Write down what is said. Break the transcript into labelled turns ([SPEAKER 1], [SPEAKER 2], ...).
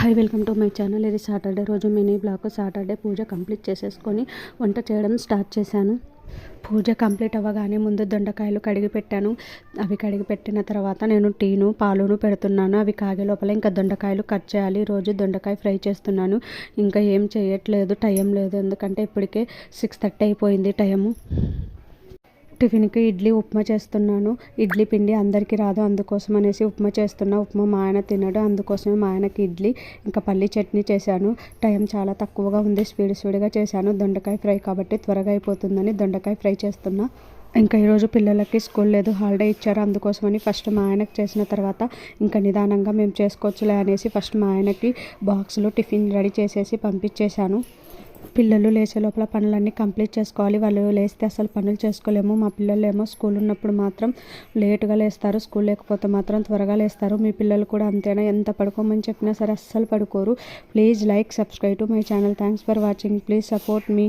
[SPEAKER 1] Hi welcome to my channel. ఇది Saturday రోజు mini blog. Saturday పూజ complete చేసేసుకొని వంట చేయడం స్టార్ట్ చేశాను. పూజ కంప్లీట్ అవ్వగానే ముందు దొండకాయలు కడిగి పెట్టాను. అవి కడిగి పెట్టిన తర్వాత నేను టీను పాలును పెడుతున్నాను. అవి కాగే లోపల ఇంకా దొండకాయలు కట్ చేయాలి. రోజు దొండకాయ ఫ్రై చేస్తున్నాను. ఇంకా ఏం చేయట్లేదు, టైం లేదు. ఎందుకంటే ఇప్పటికే 6:30 అయిపోయింది టైము. టిఫిన్కి ఇడ్లీ ఉప్మా చేస్తున్నాను. ఇడ్లీ పిండి అందరికీ రాదు, అందుకోసం అనేసి ఉప్మా చేస్తున్నా. ఉప్మా మా ఆయన తినడు, అందుకోసమే మా ఆయనకి ఇడ్లీ ఇంకా పల్లి చట్నీ చేశాను. టైం చాలా తక్కువగా ఉంది, స్పీడ్గా చేశాను. దొండకాయ ఫ్రై కాబట్టి త్వరగా అయిపోతుందని దొండకాయ ఫ్రై చేస్తున్నా. ఇంకా ఈరోజు పిల్లలకి స్కూల్ లేదు, హాలిడే ఇచ్చారు. అందుకోసమని ఫస్ట్ మా ఆయనకి చేసిన తర్వాత ఇంకా నిదానంగా మేము చేసుకోవచ్చులే అనేసి ఫస్ట్ మా ఆయనకి బాక్స్లో టిఫిన్ రెడీ చేసేసి పంపించేశాను. పిల్లలు లేచే లోపల పనులన్నీ కంప్లీట్ చేసుకోవాలి. వాళ్ళు లేస్తే అసలు పనులు చేసుకోలేము. మా పిల్లలు ఏమో స్కూల్ ఉన్నప్పుడు మాత్రం లేటుగా లేస్తారు, స్కూల్ లేకపోతే మాత్రం త్వరగా లేస్తారు. మీ పిల్లలు కూడా అంతేనా? ఎంత పడుకోమని చెప్పినా సరే అస్సలు పడుకోరు. Please like, subscribe to my channel. Thanks for watching. Please support me.